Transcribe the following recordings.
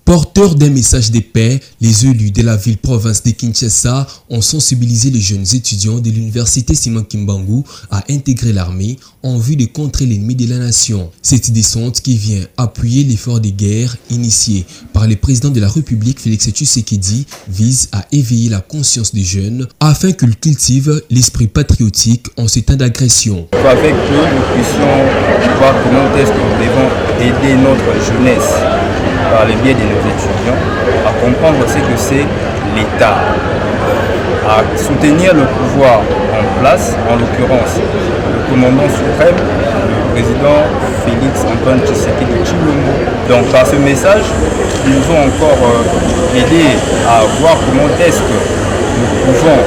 Porteurs d'un message de paix, les élus de la ville-province de Kinshasa ont sensibilisé les jeunes étudiants de l'université Simon Kimbangu à intégrer l'armée en vue de contrer l'ennemi de la nation. Cette descente qui vient appuyer l'effort de guerre initié par le président de la République Félix Tshisekedi vise à éveiller la conscience des jeunes afin qu'ils cultivent l'esprit patriotique en ces temps d'agression. Avec eux, nous puissions voir comment est-ce que nous devons aider notre jeunesse par le biais de nos étudiants à comprendre ce que c'est l'État, à soutenir le pouvoir en place, en l'occurrence le commandant suprême, le président Félix Antoine Tshisekedi Tshilombo. Donc par ce message, ils nous ont encore aidé à voir comment est-ce que nous pouvons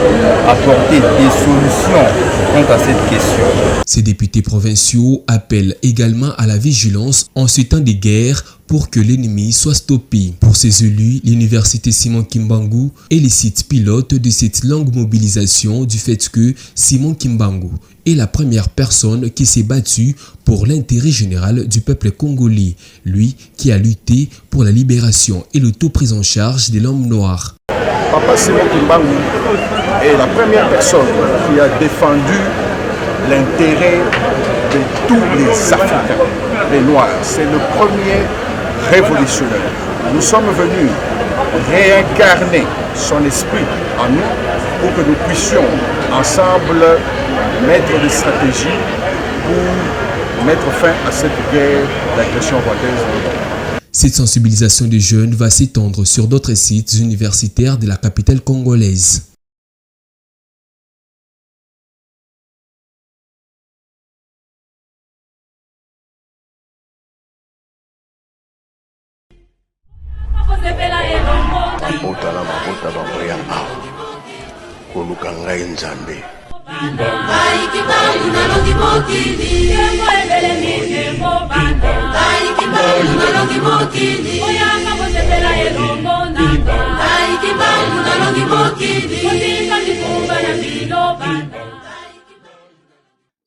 apporter des solutions quant à cette question. Ces députés provinciaux appellent également à la vigilance en ce temps de guerre pour que l'ennemi soit stoppé. Pour ces élus, l'université Simon Kimbangu est le site pilote de cette longue mobilisation du fait que Simon Kimbangu est la première personne qui s'est battue pour l'intérêt général du peuple congolais, lui qui a lutté pour la libération et l'auto-prise en charge de l'homme noir. Papa Simon Kimbangu est la première personne qui a défendu l'intérêt de tous les Africains, les Noirs. C'est le premier révolutionnaire. Nous sommes venus réincarner son esprit en nous pour que nous puissions ensemble mettre des stratégies pour mettre fin à cette guerre d'agression rwandaise. Cette sensibilisation des jeunes va s'étendre sur d'autres sites universitaires de la capitale congolaise.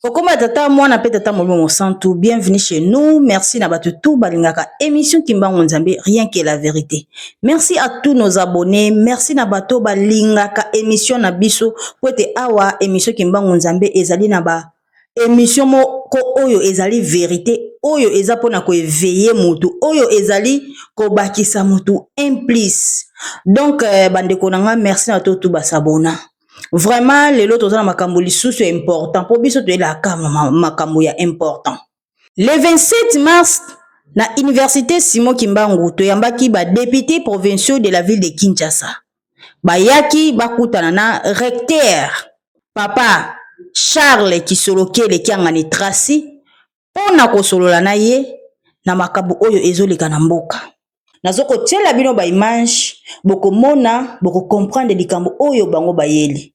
Okoma tata mwana pe tata molimo santu, bienvenue chez nous. Merci na batu tout balingaka émission Kimbangu Nzambe, rien que la vérité. Merci à tous nos abonnés, merci na bato balingaka émission na biso pote awa émission Kimbangu Nzambe ezali na ba émission moko oyo ezali vérité, oyo eza pona ko éveiller mutu, oyo ezali ko bakisa mutu implice. Donc bandeko nanga merci na to tout basabona. Vraiment, les lots de makambo lisusu est important. Pour biso to la makambo ya important. Le 27 mars, na université Simon Kimbangu, to yambaki ba député provinciaux de la ville de Kinshasa. Ba yaki bakutana na recteur Papa Charles Kisolokele kiangani Tracy pona kosolola na ye na makambo oyo ezoleka na mboka. Nazoko tiela bino ba image boko mona boko comprendre likambo oyo bango bayeli.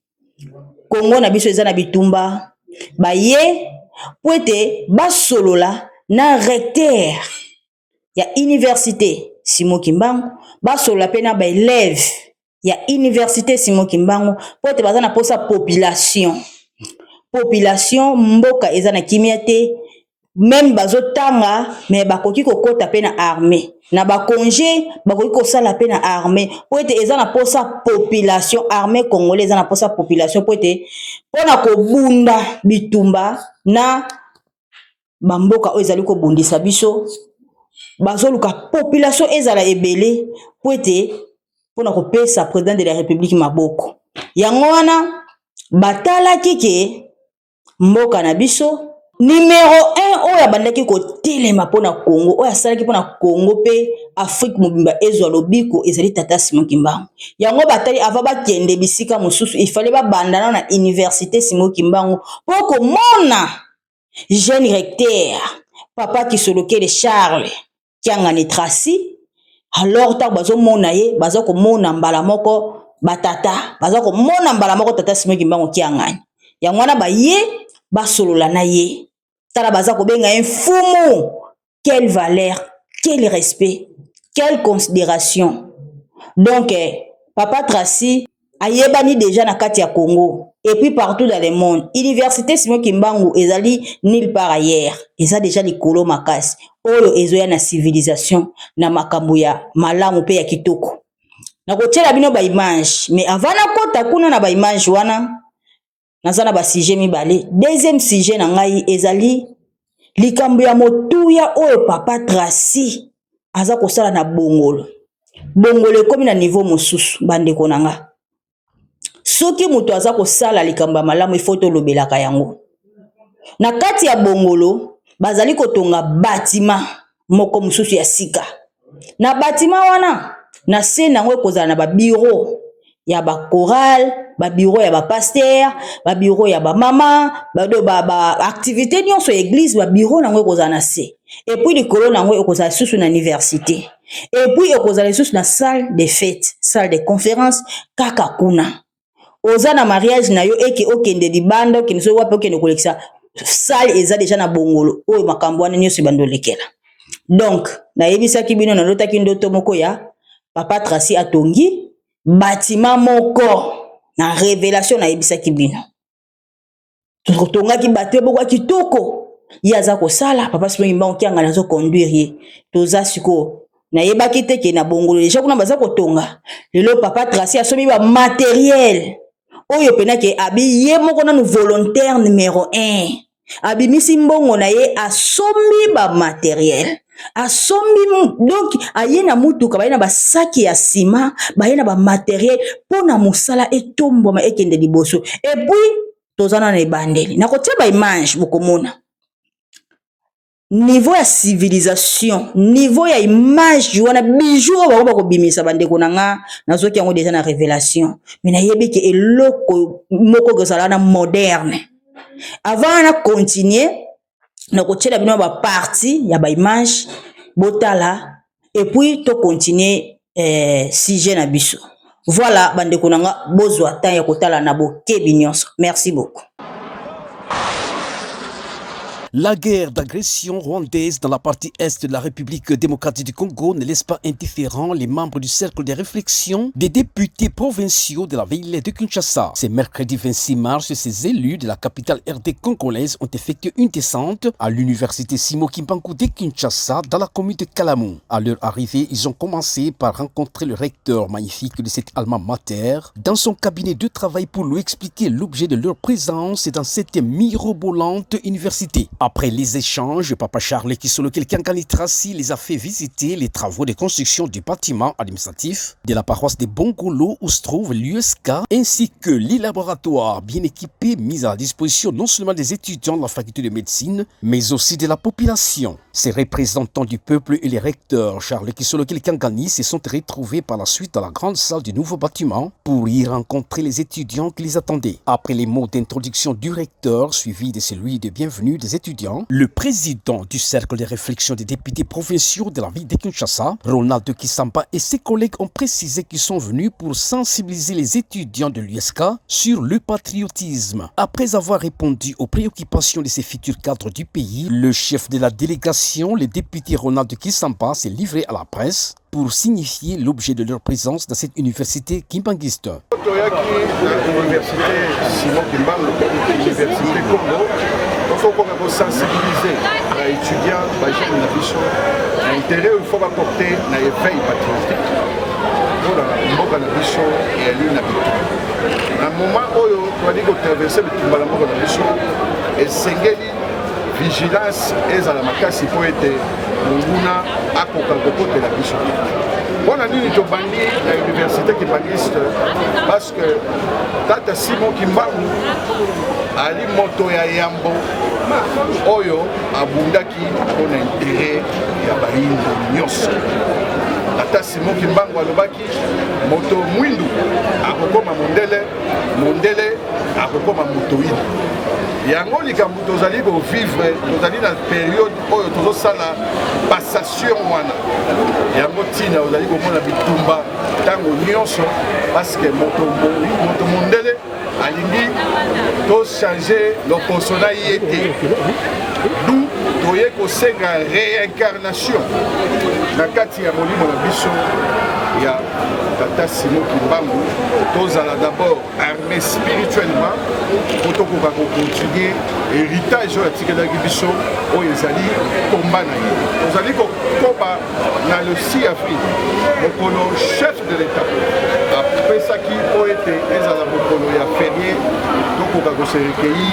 Kongo na biso eza na bitumba baye poete basolola na recteur ya université Simon Kimbangu basolola pe na ba élève ya université Simon Kimbangu poete baza na posa population mboka eza na kimia te même bazotanga mais bakoki kokota pe na armée na ba congé bakoki kosala pe na armée poete eza na posa population armée congolaise eza na posa population poete pona kobunda bitumba na bamboka oyo ezali kobundisa biso bazoluka population ezala ebele poete pona kopesa président de la république maboko yango wana batalaki ke mboka na biso numéro 1 oya bandaki ko telema pona Congo oya salaki pona Congo pe Afrique mobimba ezwa lobiko ezali tata Simon Kimbangu yango batali ava bakende bisika mususu il fallait ba bandana na université Simon Kimbangu poko mona jeune recteur Papa Kisolokele Charles kiangani Tracy alors ta bazo mona ye bazo ko mona mbala moko batata bazo ko mona mbala moko tata Simon Kimbangu kiangani yango na ba ye basolola na ye tala baza ko benga infumu. Quelle valeur, quel respect, quelle considération. Donc Papa Tracy ayebani déjà na kati ya Congo et puis partout dans le monde. Université Simon Kimbangu ezali nulle part ailleurs. Eza déjà likolo makasi. Oyo ezoya na civilisation na makambo ya malamu pe ya kitoko. Na kotiela bino ba image, mais avant na kota kuna na ba image wana nazana ba sujet mibale. Deuxième sujet na ngai ezali likambo ya motuya oyo papa Tracy aza kosala na bongolo. Bongolo ekomi na niveau mosusu bandeko na nga. Soki mutu aza kosala likambo ya malamu ifo tolobelaka yango. Na kati ya bongolo bazali kotonga batima moko mosusu ya sika. Na batima wana na se nango ekozala na ba bureau ya ba chorale, ba bureau ya ba pasteur, ba bureau ya ba mama, ba activité nyonso église, ba bureau nango ekozala na se. Et puis likolo nango ekozala susu na université. Et puis ekozala susu na salle de fête, salle de conférence kaka kuna. Oza na mariage na yo eke okende libanda okende so wapi okende kolekisa salle eza déjà na bongolo oyo makambo wana nyonso bando lekela. Donc na yebisaki bino na lotaki ndoto moko ya papa Tracy atongi bâtiment moko na révélation na yebisaki bino. Tongaki bateau boko kitoko yaza ko sala papa Simon Kimbangu kianga nazo conduire ye toza siko na yebaki te ke na bongolo déjà kuna baza kotonga lelo papa Tracy asomi ba matériel oyo pena ke abi ye moko na volontaire numéro 1 abi misi mbongo na ye asombi ba matériel asombi donc aye na mutuka ba na ba saki ya ciment ba na ba matériel pona musala etomboma ekende liboso et puis tozana na ebandeli na kotia ba image bokomona niveau ya civilisation, niveau ya image, wana bijou ba ko bimisa bandeko nanga nazoki yango déjà na révélation. Mais na yebi ke eloko moko kozala na moderne. Avant na continuer na kotiela bino ba partie ya ba image botala et puis to continuer sujet na biso. Voilà bandeko nanga bozwa temps ya kotala na bokebi nyonso. Merci beaucoup. La guerre d'agression rwandaise dans la partie est de la République démocratique du Congo ne laisse pas indifférents les membres du cercle de réflexion des députés provinciaux de la ville de Kinshasa. Ce mercredi 26 mars, ces élus de la capitale RD congolaise ont effectué une descente à l'université Simon Kimbangu de Kinshasa dans la commune de Kalamu. À leur arrivée, ils ont commencé par rencontrer le recteur magnifique de cette alma mater dans son cabinet de travail pour lui expliquer l'objet de leur présence dans cette mirobolante université. Après les échanges, Papa Charles Kisolo Kiangani Tracy les a fait visiter les travaux de construction du bâtiment administratif de la paroisse de Bongolo où se trouve l'USK ainsi que les laboratoires bien équipés mis à la disposition non seulement des étudiants de la faculté de médecine mais aussi de la population. Ces représentants du peuple et les recteurs Charles Kisolo Kiangani se sont retrouvés par la suite dans la grande salle du nouveau bâtiment pour y rencontrer les étudiants qui les attendaient. Après les mots d'introduction du recteur suivi de celui de bienvenue des étudiants, le président du cercle de réflexion des députés provinciaux de la ville de Kinshasa, Ronald Kisamba, et ses collègues ont précisé qu'ils sont venus pour sensibiliser les étudiants de l'USK sur le patriotisme. Après avoir répondu aux préoccupations de ces futurs cadres du pays, le chef de la délégation, le député Ronald Kisamba, s'est livré à la presse pour signifier l'objet de leur présence dans cette université kimbanguiste. Il faut qu'on sensibiliser les étudiants, les jeunes, l'intérêt il faut apporter un éveil patriotique pour la mission et à un moment où on dit qu'on traverse le mission et c'est vigilance et à la makasi pour être munguna à Coca-Cola de la mission. On a dit que l'université qui existe parce que Tata Simon Kimbangu ali moto ya yambo oyo abundaki pona intérêt ya bayindo nyonso. Tata Simon Kimbangu alobaki moto mwindu akokoma mondele mondele akokoma motoïde. Yango likambo tozali ko vivre tozali na période oyo tozosala passation wana yango tina ozali komona bitumba tango nyonso parce que moto mondele alingi to changer le personnage était d'où toye kosenga réincarnation na kati ya molimo na biso ya tata Simon Kimbangu. Tozala d'abord armé spirituellement pour tokoka continuer héritage oyo atikelaki biso oyo ezali komba na ye. Tozali kokoba na le 6 avril mokolo chef de l'état apesaki po ete ezala mokolo ya ferie tokoka koserekei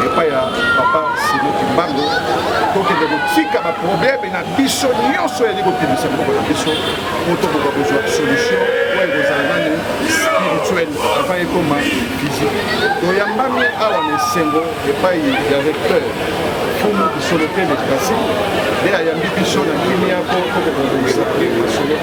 epai ya papa Simon Kimbangu tokende kotika baproblème na biso nyonso yali kokendisa moko na biso po tokoka kozwa solution oyo ekozala nani spirituelle avant ekoma physique. Toyambami awa na esengo epai ya recteur fumu kisolote de tracé nde ayambi biso na kimia po tokoka kosapre masolo.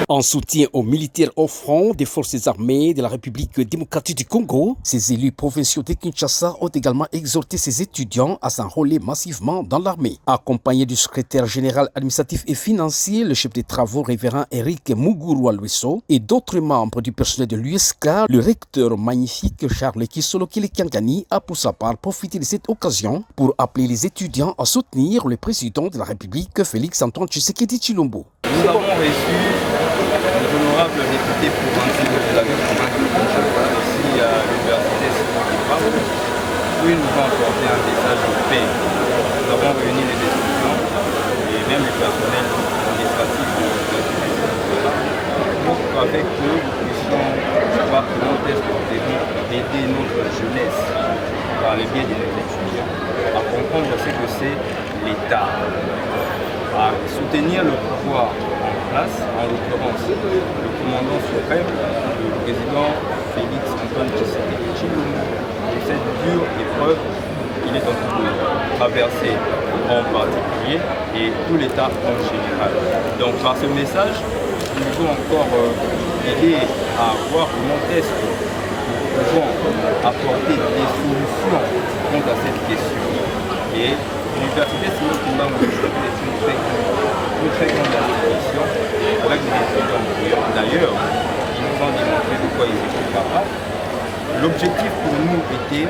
En soutien aux militaires au front des forces armées de la République démocratique du Congo, ces élus provinciaux de Kinshasa ont également exhorté ces étudiants à s'enrôler massivement dans l'armée. Accompagné du secrétaire général administratif et financier, le chef des travaux révérend Eric Muguru Alueso et d'autres membres du personnel de l'USK, le recteur magnifique Charles Kisolo Kilikangani a pour sa part profité de cette occasion pour appeler les étudiants à soutenir le président de la République, Félix Antoine Tshisekedi Tshilombo. Nous avons reçu les honorables députés provinciaux de la ville ici à l'université Simon Kimbangu, où ils nous ont apporté un message de paix. Nous avons réuni les étudiants et même le personnel administratif de l'université pour qu'avec eux, nous puissions voir comment est-ce que nous devons aider notre jeunesse par le biais de nos étudiants à comprendre ce que c'est l'État, à soutenir le pouvoir en place, en l'occurrence le commandant suprême, le président Félix Antoine Tshisekedi Tshilombo, pour cette dure épreuve qu'il est en train de traverser en particulier et tout l'État en général. Donc par ce message, nous devons encore aider à voir comment est-ce que nous pouvons apporter des solutions quant à cette question. Et l'université Simon Kimbangu est une très grande institution avec des étudiants brillants. D'ailleurs, ils nous ont démontré de quoi ils étaient capables. L'objectif pour nous était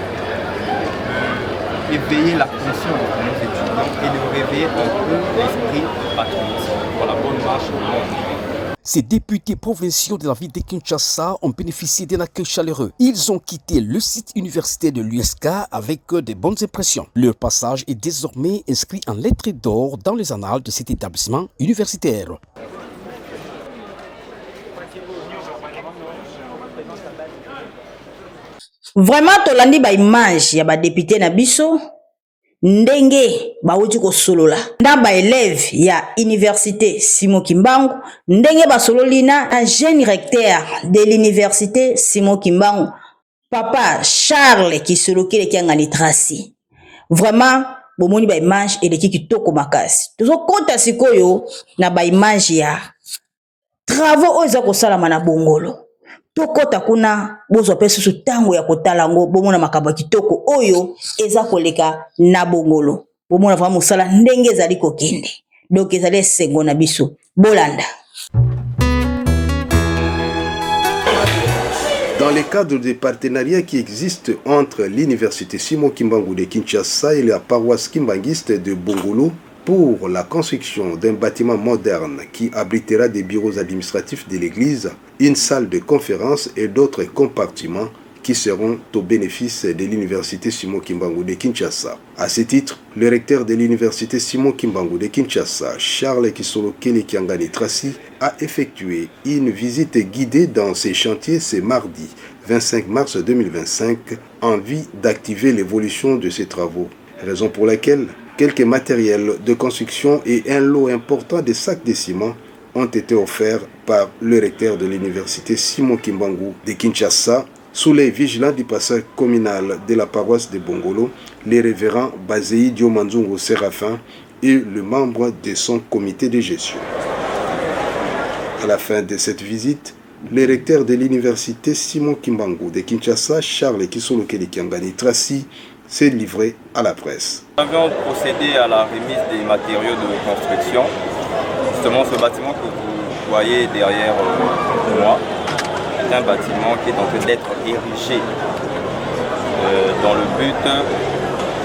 d'éveiller la conscience de nos étudiants et de réveiller un peu l'esprit patriotique pour la bonne marche de notre pays. Ces députés provinciaux de la ville de Kinshasa ont bénéficié d'un accueil chaleureux. Ils ont quitté le site universitaire de l'USK avec de bonnes impressions. Leur passage est désormais inscrit en lettres d'or dans les annales de cet établissement universitaire. Vraiment, tolandi ba image ya ba député na biso ndenge bawuti kosolola nda ba élève ya université Simon Kimbangu ndenge basololi na un jeune recteur de l'université Simon Kimbangu papa Charles Kisolo Kilikangani Tracy. Vraiment bomoni ba image eleki kitoko makasi tozokota sikoyo na ba image ya travaux oyo eza kosalama na bongolo tokota kuna bozwa pe susu tango ya kotala ngo bomona makambo kitoko oyo eza koleka na bongolo bomona vraiment mosala ndenge ezali kokende donc ezali esengo na biso bolanda. Dans le cadre des partenariats qui existent entre l'université Simon Kimbangu de Kinshasa et la paroisse kimbanguiste de Bongolo pour la construction d'un bâtiment moderne qui abritera des bureaux administratifs de l'église, une salle de conférence et d'autres compartiments qui seront au bénéfice de l'université Simon Kimbangu de Kinshasa. À ce titre, le recteur de l'université Simon Kimbangu de Kinshasa, Charles Kisolo Kilikangani Tracy, a effectué une visite guidée dans ces chantiers ce mardi 25 mars 2025 en vue d'activer l'évolution de ces travaux. Raison pour laquelle quelques matériels de construction et un lot important de sacs de ciment ont été offerts par le recteur de l'université Simon Kimbangu de Kinshasa sous les vigilants du pasteur communal de la paroisse de Bongolo, les révérends Bazei Diomanzungo Séraphin et le membre de son comité de gestion. À la fin de cette visite, le recteur de l'université Simon Kimbangu de Kinshasa, Charles Kisolo Kilikangani Tracy, s'est livré à la presse. Nous avions procédé à la remise des matériaux de construction. Justement, ce bâtiment que vous voyez derrière moi est un bâtiment qui est en train d'être érigé dans le but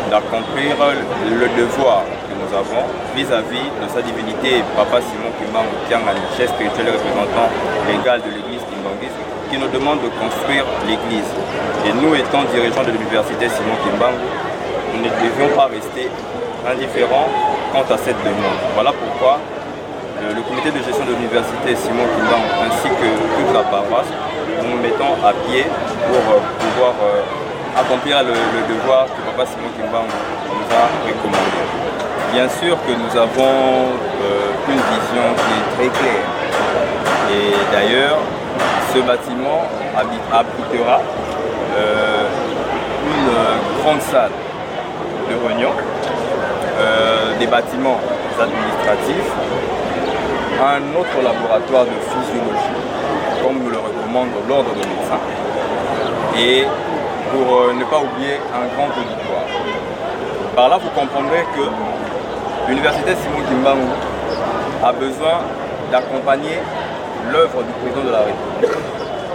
d'accomplir le devoir que nous avons vis-à-vis de sa divinité Papa Simon Kimbangu Kiangani, chef spirituel et représentant légal de l'église kimbanguiste, qui nous demande de construire l'église. Et nous, étant dirigeants de l'université Simon Kimbangu, nous ne devions pas rester indifférents quant à cette demande. Voilà pourquoi le comité de gestion de l'université Simon Kimbangu ainsi que toute la paroisse, nous nous mettons à pied pour pouvoir accomplir le devoir que Papa Simon Kimbangu nous a recommandé. Bien sûr que nous avons une vision qui est très claire. Et d'ailleurs, ce bâtiment abritera une grande salle de réunion, des bâtiments administratifs, un autre laboratoire de physiologie, comme nous le recommande l'ordre des médecins, et pour ne pas oublier un grand auditoire. Par là, vous comprendrez que l'université Simon Kimbangu a besoin d'accompagner l'œuvre du président de la République.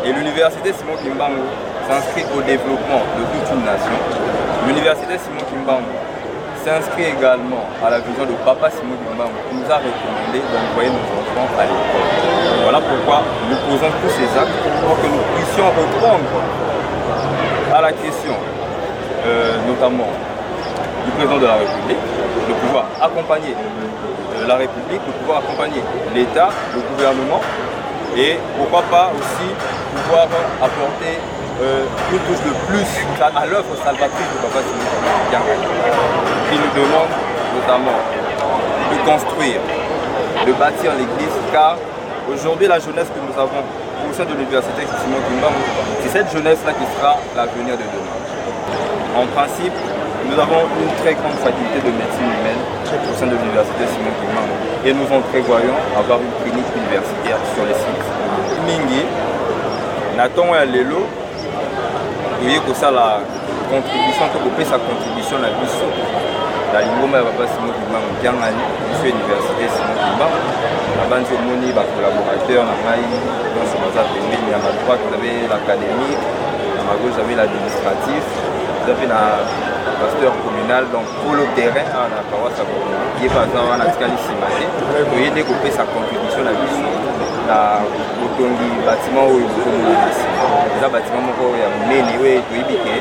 Et l'université Simon Kimbangu s'inscrit au développement de toute une nation. L'université Simon Kimbangu s'inscrit également à la vision de Papa Simon Kimbangu qui nous a recommandé d'envoyer nos enfants à l'école. Voilà pourquoi nous posons tous ces actes pour que nous puissions répondre à la question, notamment du président de la République, de pouvoir accompagner la République, de pouvoir accompagner l'État, le gouvernement, et pourquoi pas aussi pouvoir apporter une touche de plus à l'œuvre salvatrice de Papa Simon Kimbangu, qui nous demande notamment de construire, de bâtir l'église, car aujourd'hui la jeunesse que nous avons au sein de l'université Simon Kimbangu, c'est cette jeunesse-là qui sera l'avenir de demain. En principe, nous avons une très grande faculté de médecine humaine au sein de l'université Simon Kimbangu et nous en prévoyons avoir une clinique universitaire sur les sites. Mingi, Nathan et Lelo, vous voyez que ça la contribution, que sa contribution à l'issue. La Lingoma ya Papa Simon Kimbangu Kiangani, sur l'université Simon Kimbangu. La bande de Moni, les collaborateurs, dans ce bazar pénible, à ma droite, vous avez l'académique, à ma gauche, vous avez l'administratif, vous avez le pasteur communal, donc pour le terrain, à la paroisse à Bourg, qui est par exemple en Atikali Simate, vous voyez découper sa contribution à l'issue. Na botongi bâtiment oyo bozomonisa eza bâtiment moko ya monene oyo toyebi ke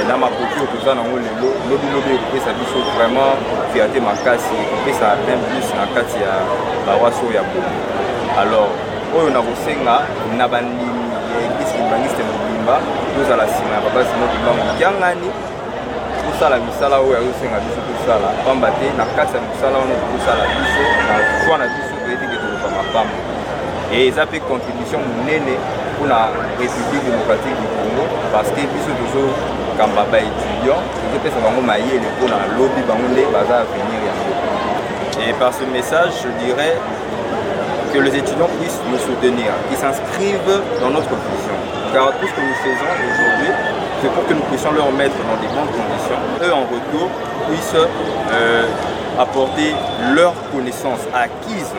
na makoki oyo toza nango lelo lobilobi ekopesa biso vraiment fierté makasi ekopesa même plus na kati ya paroisse oyo ya Bomo. Alors oyo nakosenga na bandimi ya église kimbangiste mobimba tozala nsima ya Papa Simon Kimbangu Kiangani tosala misala oyo azosenga biso tosala pamba te na kati ya misala wana tokosala biso na foi na biso toyebi ke toloba mapamba. Et ça fait contribution pour la République démocratique du Congo parce que biso toujours quand baba étudiant, je peux savoir mailler les pour la lobby bangolais baza à venir et par ce message, je dirais que les étudiants puissent nous soutenir, qu'ils s'inscrivent dans notre vision. Car tout ce que nous faisons aujourd'hui, c'est pour que nous puissions leur mettre dans des bonnes conditions. Eux, en retour, puissent apporter leurs connaissances acquises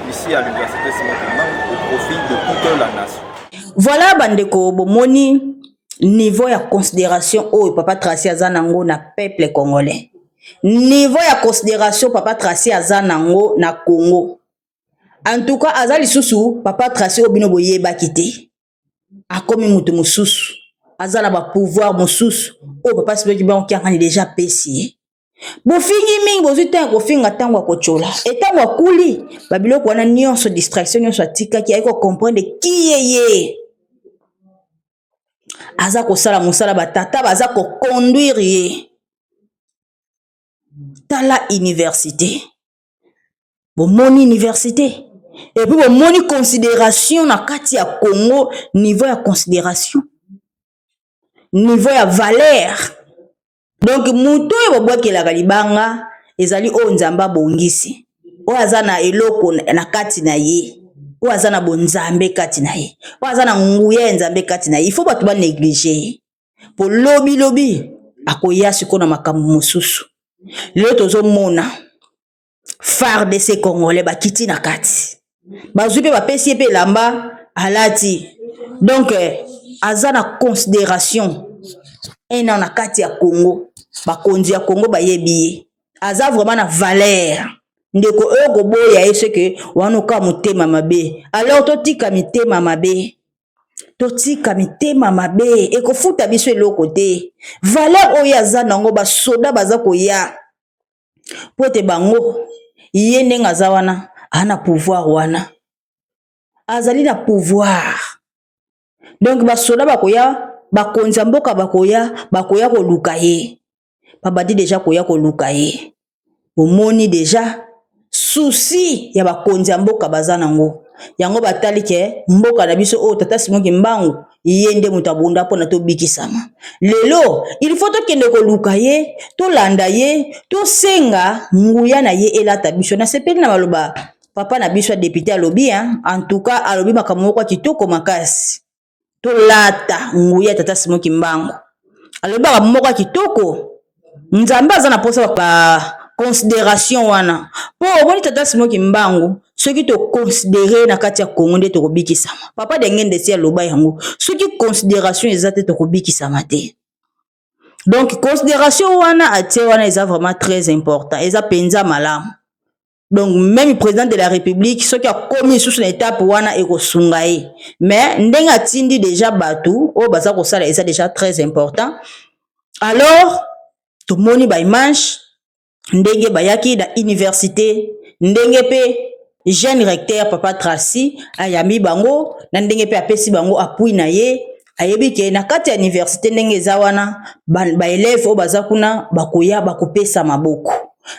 ici à l'université Simon Kimbangu au profit de toute la nation. Voilà bandeko bomoni niveau ya considération oyo Papa Tracy azanango na peuple congolais. Niveau ya considération Papa Tracy azanango na Congo. En tout cas azali susu Papa Tracy obino boyeba kité. Akomi mutu mususu. Azala ba pouvoir mususu. O Papa Simon Kimbangu Kiangani déjà pesi. Bofingi mingi bozuta ko finga tangwa ko chola etangwa kuli babiloko wana nyonso distraction nyonso atika ki ayiko comprendre qui yeye aza ko sala musala batata baza ko conduire ye tala université bomoni université et puis bomoni considération na kati ya Congo niveau ya considération niveau ya valeur. Donc muto e bobwakelaka libanga ezali o nzamba bongisi o azana eloko na kati na ye o azana bonzambe kati na ye o azana nguya nzambe kati na ye il faut batu ba négliger pour lobi akoya siko na makambo mosusu lelo tozo mona phare de ces Congolais bakiti na kati bazwi pe bapesi pe lamba alati donc azana considération un an na kati ya Congo bakonzi ya Congo bayebi aza vraiment na valeur ndeko oyo koboya ye seke wana oka motema mabe alors totika mitema mabe totika mitema mabe ekofuta biso eloko te valeur oyo aza nango basoda baza koya po ete bango ye ndenge aza wana ana pouvoir wana azali na pouvoir donc basoda bakoya bakonzi ya mboka bakoya koluka ye babadi deja koya koluka ye omoni deja souci ya bakonzi ya mboka baza nango yango batali ke mboka na biso oyo tata Simon Kimbangu ye nde moto abunda mpona tobikisama lelo il faut tokende koluka ye tolanda ye tosenga nguya na ye elata biso nasepeli na maloba papa na biso ya député alobi en tout cas alobi makambo moko kitoko makasi tolata nguya tata Simon Kimbangu alobaka moko kitoko nzambe aza na posa ba considération wana po omoni tata Simon Kimbangu soki to considérer na kati ya Congo nde tokobikisama papa de ngende si aloba yango soki considération eza te tokobikisama te donc considération wana atie wana eza vraiment très important eza penza malamu donc même président de la république soki akomi sous na étape wana ekosunga ye mais ndenge atindi déjà batu o baza kosala eza déjà très important alors tomoni ba image ndenge bayaki da université ndenge pe jeune recteur papa Tracy ayami bango na ndenge pe apesi bango appui na ye ayebi ke na kati ya université ndenge eza wana ba élève o baza kuna bakoya bakopesa maboko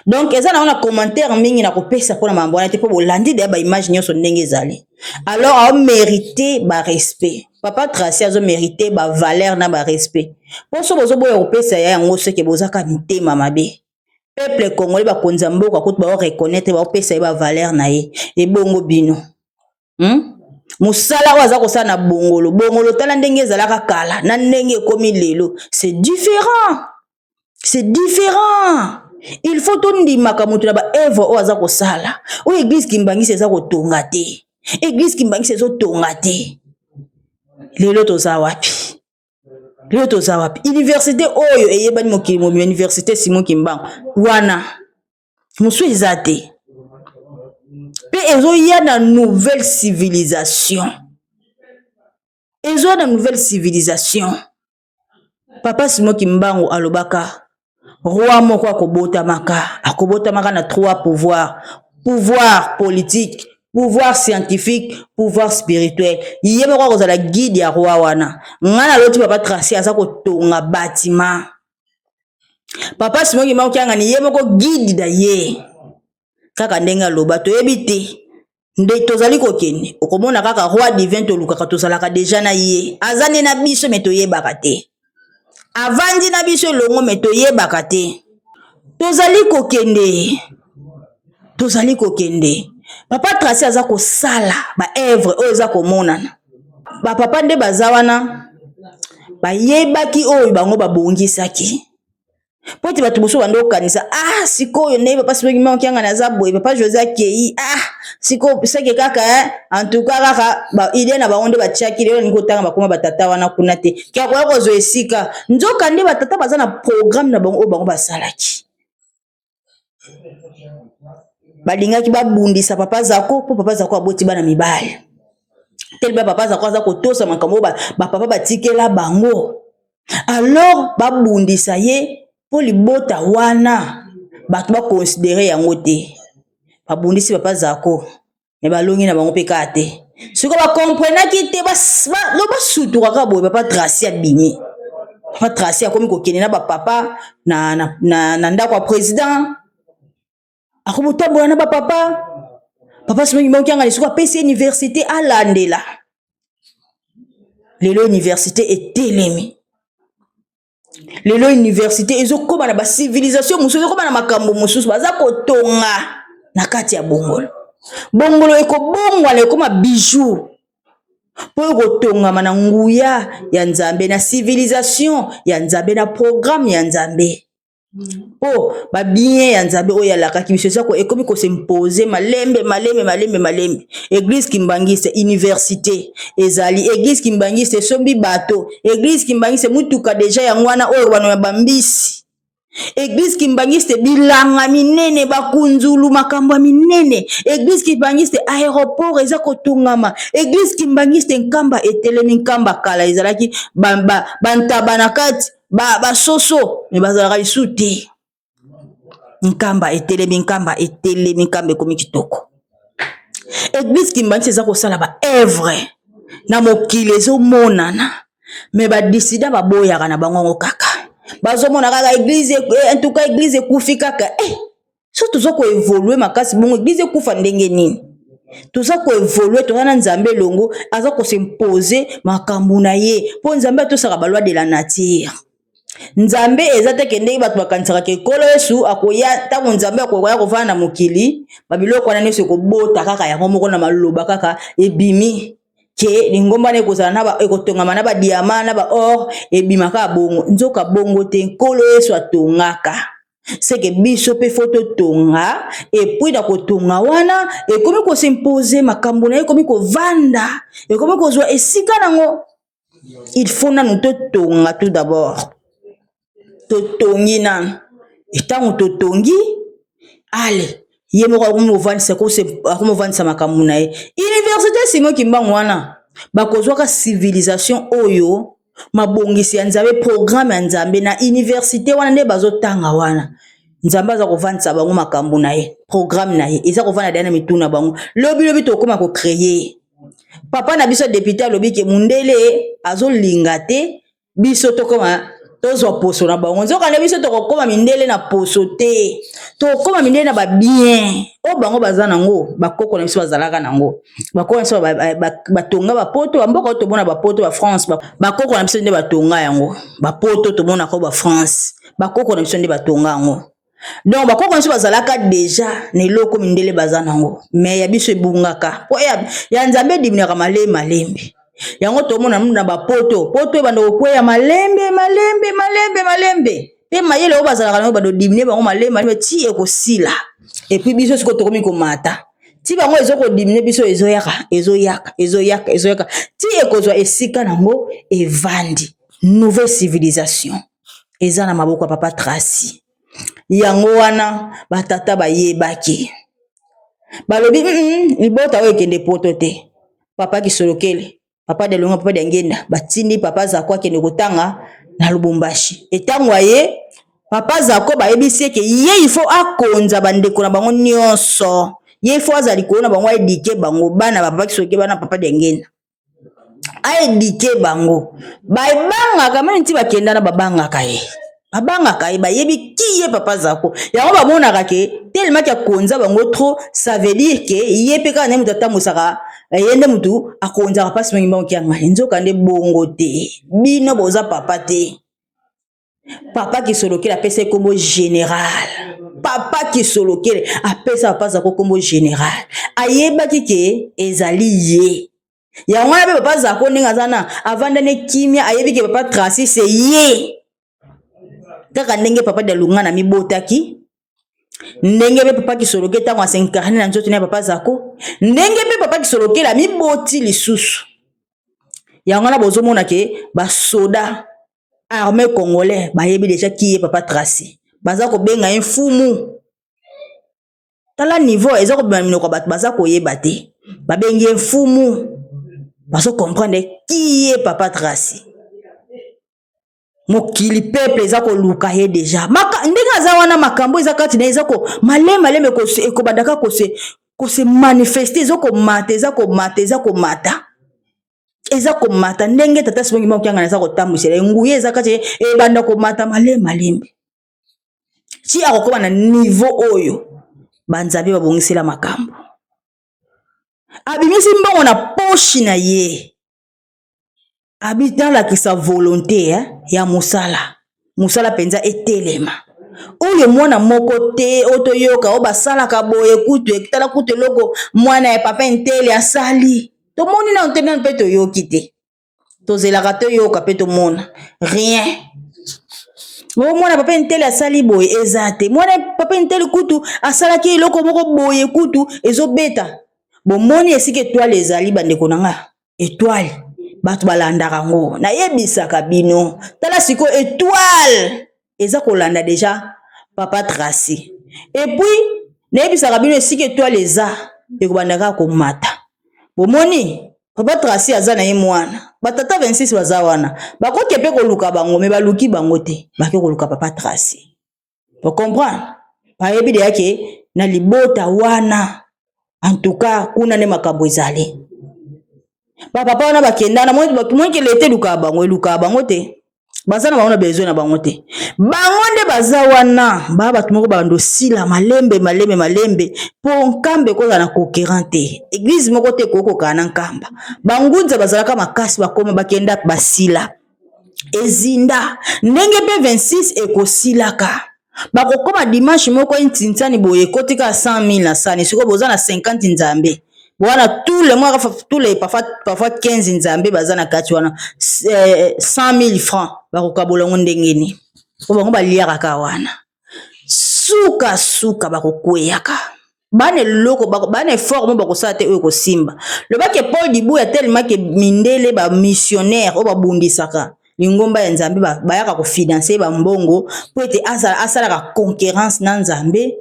donc eza na commentaire mingi na kopesa pona mambo na te po bolandi de ba image nyonso ndenge ezali alors a mérité ba respect papa Tracy azo mérité ba valeur na ba respect po so bozo boya kopesa ya yango seke bozaka mitema mabe peuple congolais ba konza mboka ko ba reconnaître ba opesa ba valeur na ye e bongo bino musala waza ko sana bongolo tala ndenge ezalaka kala na ndenge ekomi lelo c'est différent il faut tondimaka mutu na ba œuvre o aza ko sala o église kimbangisi eza ko tonga te église kimbangisi ezo tonga te lelo toza wapi université oyo eyebani mokili momi université Simon Kimbangu wana musu eza te pe ezoya na nouvelle civilisation papa Simon Kimbangu alobaka roi moko akobotamaka na trois pouvoir politique, pouvoir scientifique, pouvoir spirituel. Yé moko kozala guide ya roi wana. Ngana loti papa Tracy aza kotonga bâtiment. Papa Simon Kimbangu kianga ni yé moko guide da ye. Kaka ndenga loba toyebi te. Nde tozali kokende. Okomona kaka roi divin tolukaka tozalaka deja na ye. Azane na biso me toyebaka te. Avandi na biso longo me toyebaka te. Tozali kokende. Papa Tracy aza ko sala ba œuvre oyo za komonana. Ba papa nde bazawana ba yebaki oyo bango babongisaki. Poti batu boso bando kanisa sikoyo ne papa Simon Kimbangu kianga na zaboye papa José Kei siko seke kaka en tout cas kaka ba idée na ba onde ba tiaki lelo niko tanga bakoma batata wana kuna te kia kwa ko zo esika nzoka nde batata baza na programme na bango bango basalaki balingaki babundisa papa Zako po papa Zako aboti bana mibali telba papa Zako aza kotosa makambo ba papa batikela bango alors babundisa ye po libota wana batu ba considérer yango te babundisi papa Zako me balongi na bango peka te siko ba comprendre ki te lo basutuka ka boye papa Tracy abimi papa Tracy akomi kokende na ba papa na ndako ya président akobutambola na ba papa Simon Kimbangu kianga lisuku apesi université alandela lelo université etelemi lelo université ezokoma na ba civilisation mususu ezokoma na makambo mususu baza kotonga na kati ya bongolo ekobongwana ekoma bijou po ekotongama na nguya ya Nzambe na civilisation ya Nzambe na programme ya Nzambe po ba bien ya Nzambe oyo alakaki biso sako ekomi ko s'imposer malembe église Kimbangisi université ezali église Kimbangisi sombi bato église Kimbangisi mutuka deja ya ngwana oyo bano ya bambisi Église kimbangiste bilanga minene bakunzulu makamba minene. Église kimbangiste aéroport eza kotungama. Église kimbangiste nkamba etelemi nkamba kala ezalaki bantabanakati ba soso me bazalaka lisuti. Nkamba etelemi nkamba ekomi kitoko. Église kimbangiste eza kosala ba œuvre na mokili ezomonana me badisida baboyaka na bango kaka. Bazomona kaka église en tout cas église ekufi kaka so tuzo ko évoluer makasi bongo église ekufa ndenge nini tuzo ko évoluer to na nzambe longo aza ko s'imposer makambo na ye po nzambe to saka ba loi de la nature. Nzambe ezate kende batu bakansaka ke kolo Yesu akoya ta nzambe akoya kovana na mokili babiloko na neso ko bota kaka ya moko na maloba kaka ebimi ke lingomba ne kozala na ba ekotongama na ba diamant na ba or ebimaka bongo nzoka bongo te nkolo Yesu atongaka seke biso pe foto tonga et puis na kotonga wana ekomi ko s'imposer makambo na ekomi ko vanda ekomi ko zwa esika nango. Il faut na nous tonga tout d'abord totongi na etango totongi ale ye moko akomovanisa akomovanisa makambo na ye. Université Simon Kimbangu wana bakozwaka civilisation oyo mabongisi ya nzambe programme ya nzambe na université wana nde bazotanga wana nzambe aza kovanisa bango makambo na ye programme na ye eza kovana dana mituna bango lobi tokoma ko créer. Papa na biso député alobi ke mundele azolinga te biso tokoma tozwa poso na bango nzoka na biso tokoma mindele na poso te tokoma mindele na ba bien o bango baza nango bakoko na biso bazalaka nango bakoko na biso batonga bapoto mboka to bona bapoto ba France bakoko na biso nde batonga yango bapoto to bona ko ba France bakoko na biso nde batonga yango donc bakoko na biso bazalaka déjà na eloko mindele baza nango mais ya biso ebungaka po ya nzambe dibinaka malembe yango tomona na bapoto poto bando kokweya malembe pe mayele o bazalaka na bando dimine bango malembe ti ekosila et puis biso siko tokomi komata ti bango ezoko dimine biso ezoyaka ti ekozwa esika nango evandi nouvelle civilisation eza na maboko ya papa Tracy yango wana batata bayebaki balobi libota oyo ekende poto te papa Kisolokele papa de longa papa de ngenda batindi papa Zako akende kotanga na Lubumbashi etango ye papa Zako bayebisi ke ye il faut akonza bandeko na bango nyonso ye il faut azali kona bango edike bango bana papa Kisolokele bana papa de ngenda edike bango baibanga kama nti bakenda na babanga ye bayebi ki ye papa Zako yango bamonaka ke tellement que akonza bango trop ça veut dire que ye pe kana mutu atamosaka yende mutu akonza pasi mingi bango kianga nzoka nde bongo te bino boza papa te papa Kisolokele apesa kombo général papa Kisolokele apesa papa Zako kombo général ayebaki ke ezali ye yango na pe papa Zako ndenge azana avanda ne kimia ayebi ke papa Tracy c'est ye kaka ndenge papa de lunga na mibotaki ndenge pe papa Kisolokele tango asenkarne na nzoto na papa Zako ndenge pe papa Kisolokele miboti lisusu yango na bozomona ke ba soda armée congolais bayebi déjà qui est papa Tracy baza ko benga mfumu tala niveau ezako bamino ko baza ko yeba te babengi mfumu bazo comprendre qui est papa Tracy mokili peuple ezako luka ye déjà maka ndenge aza wana makambo ezakati na ezako maleme ko badaka ko se manifester ezako mata ndenge tata sibongi mokyanga na zako tambusela nguye ezakati ebanda ko mata malembe ti akokoma na niveau oyo banzabe babongisela makambo abimisi mbongo na poche na ye abitala kisa volonté ya musala penza etelema oyo mwana moko te otoyoka o basalaka boye kutu ekitala kutu eloko mwana ya papa ntele asali tomoni na ntele mpe toyoki te tozelaka toyoka mpe tomona rien mwana papa ntele asali boye eza te mwana papa ntele kutu asalaki eloko moko boye kutu ezobeta bomoni esika étoile ezali bandeko nanga étoile batu balandaka ngo na yebisaka bino tala siko étoile eza kolanda déjà papa Tracy. Et puis nebisaka bino esika étoile eza ekobandaka komata. Bomoni papa Tracy aza na ye mwana batata 26 baza wana bakoki pe koluka bango me baluki bango te bake koluka papa Tracy. Vous comprenez? Bayebi de yake na libota wana en tout cas kuna ne makambo ezali. Papa wana bakenda na moi ke lete luka bango te. Baza na bango na besoin na bango te. Bango nde baza wana ba batu moko bando sila malembe po nkambe koza na concurrente. Église moko te koko kana nkamba. Bangunza bazalaka makasi bakoma bakenda basila. Ezinda ndenge pe 26 ekosilaka. Bakokoma dimanche moko intintani boye kotika 100 000 na sani siko boza na 50 nzambe. Voilà tout le mois parfois 15 nzambe baza na kati wana 100 000 francs bakokabola ngondengeni po bango baliaka ka wana suka bakokweyaka bane loko bane fort mo bakosala te oyo kosimba le bake Paul Dibu ya tellement que mindele ba missionnaire o babundisaka lingomba ya nzambe bayaka ko financer ba mbongo po ete asala ka concurrence na nzambe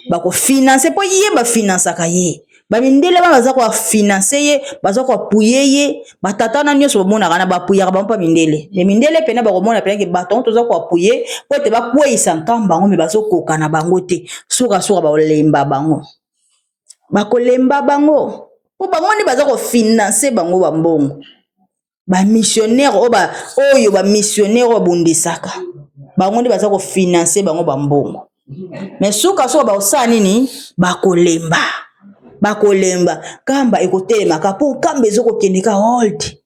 bako financer po ye ba financaka ye ba mindele ba baza ko financer ye baza ko apuyer ye batata na nyoso bomona kana ba puyaka ba mpa mindele les mindele pena ba komona pena ke baton toza ko apuyer po ete ba kweyisa nkamba bango me bazo koka na bango te suka ba olemba bango bakolemba bango po bango ni baza ko financer bango ba mbongo ba missionnaire oyo ba missionnaire obundisaka bango ndi baza ko financer bango ba mbongo mais suka ba osani ni bakolemba kamba ekotelemaka po kamba ezoko kendeka hold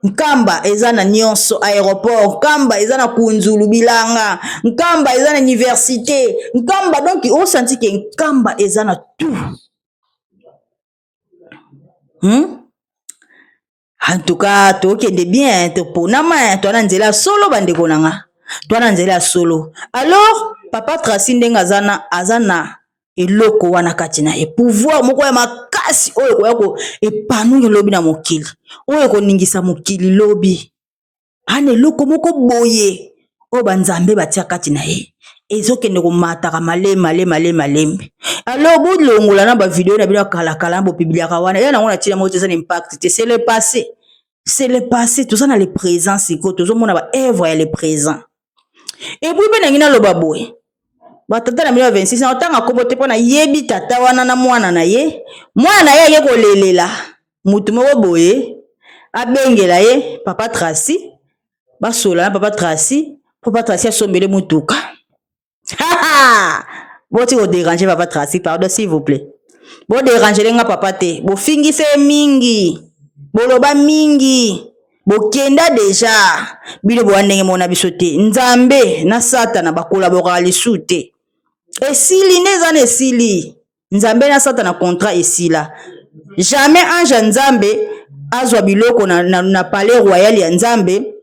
nkamba eza na nyonso aéroport nkamba eza na kunzulu bilanga nkamba eza na université nkamba donc on senti que nkamba eza na tout en tout cas tokende bien toponama twana nzela solo bandeko nanga twana nzela solo alors papa Tracy ndenga azana eloko wana kati na pouvoir moko ya makasi oyo koyako epanouir lobi na mokili oyo koningisa mokili lobi ane eloko moko boye oyo banzambe batia kati na ye ezokende komataka malembe alors bolongola na ba video na bino kala bo publiaka wana ya na ngona tina mo tesa impact te c'est le passé tout ça na le présent siko tout mona ba œuvre ya le présent et puis ben ngina loba boye batata na 26 na otanga kobote pona yebi tata wana na mwana na ye kolelela mutu moko boye abengela ye papa Tracy basola na papa Tracy asombele mutuka boti ko déranger papa Tracy pardon s'il vous plaît bo déranger lenga papa te bo fingise mingi boloba mingi bokenda deja bino bo ndenge mona biso te nzambe na satana bakolabora lisu te esili neza nesili nzambe na satana contrat esila jamais ange nzambe azwa biloko na palais royal ya nzambe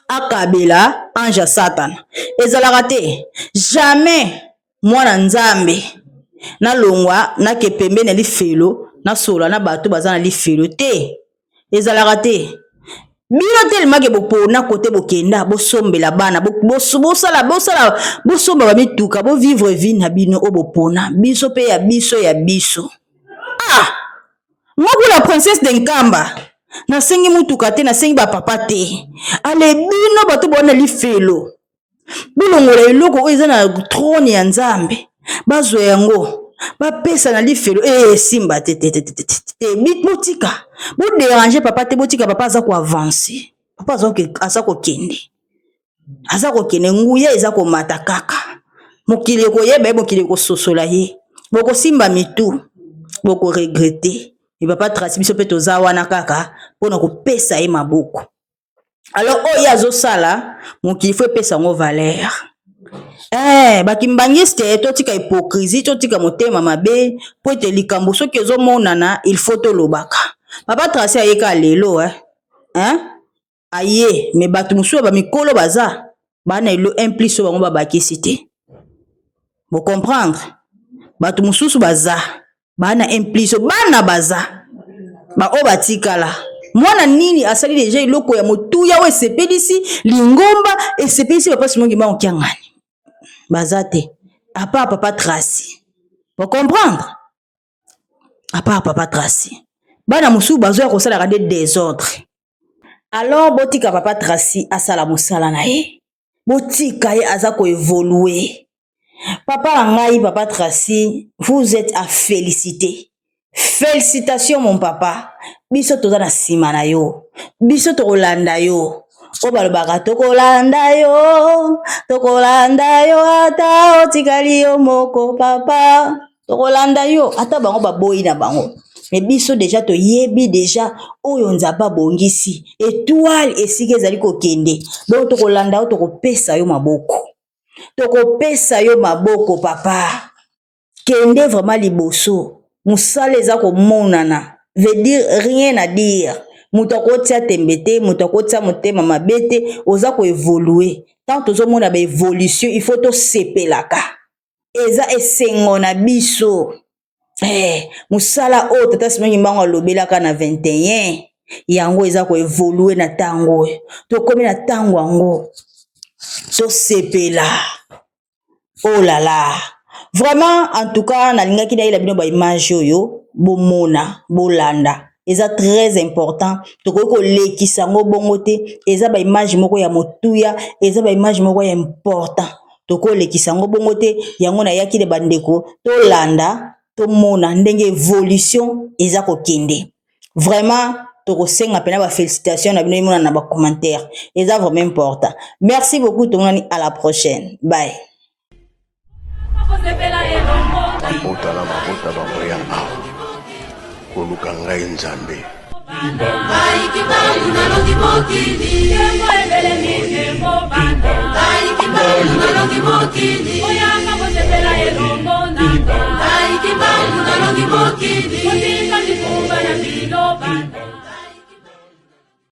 akabela ange satana ezalaka te jamais mwana nzambe na longwa na kepembe na lifelo na sola na bato baza na lifelo te ezalaka te bino tellement que bopona côté bokenda bosombela bana bosomba ba mituka bo vivre vie na bino obopona biso pe ya biso moi pour la princesse de Nkamba na sengi mutuka te na sengi ba papa te ale bino bato bona lifelo bilongola eloko oyo eza na trône ya nzambe bazwa yango bapesa na lifelo simba te botika bodéranger papa te botika papa aza ko avancer papa aza kokende nguya eza komata kaka mokili koyeba mokili kososola ye bokosimba mitu boko regretter papa Tracy biso pe toza wana kaka pona kopesa ye maboko alors oyo azosala mokili faut pesa ngo valeur bakimbangiste totika hypocrisie totika motema mabe po ete likambo soki ezomonana il faut tolobaka papa Tracy ayeka lelo aye me bato mosusu bamikolo baza bana elo implice bango babakisi te bo comprendre bato mosusu baza bana implice bana baza ba o batikala mwana nini asali déjà iloko ya motuya we sepelisi lingomba et sepelisi papa Simon Kimbangu kiangani bazate à part papa Tracy pour comprendre à part papa Tracy bana musu bazo ya kosala des désordres alors botika papa Tracy asala musala na ye botika ye aza ko évoluer papa ngai papa Tracy vous êtes à féliciter. Félicitations mon papa. Biso toza na sima na yo. Biso tokolanda yo. O balobaka tokolanda yo. Tokolanda yo ata otikali yo moko papa. Tokolanda yo ata bango baboyi na bango. Mais biso déjà to yebi déjà oyo nzaba bongisi. Étoile esika ezali kokende. Donc tokolanda yo tokopesa yo maboko. Tokopesa yo maboko papa. Kende vraiment liboso. Musala eza ko monana veut dire rien à dire. Mutako tia tembete, mutako tia motema mabete, oza ko évoluer. Tant tozo mona ba évolution, il faut to sepelaka. Eza esengo na biso. Musala o tata Simon Kimbangu alobelaka na 21. Yango eza ko évoluer na tango. To komi na tango ango. To sepela. Oh là là. Vraiment, en tout cas, na linga kina ila bino ba image yo, bomona, bolanda. Eza très important. Toko ko lekisa ngo bongote, eza ba image moko ya motuya, eza ba image moko ya important. Toko lekisa ngo bongote, yango na yaki de bandeko, to landa, to mona ndenge évolution eza ko kende. Vraiment, toko senga pena ba félicitations na bino imona na ba commentaire. Eza vraiment important. Merci beaucoup tout le monde, à la prochaine. Bye. Mabota la mabota bamoya awa koluka ngai nzambe Ai kibangu na loki mokili, kembo ebele mi kembo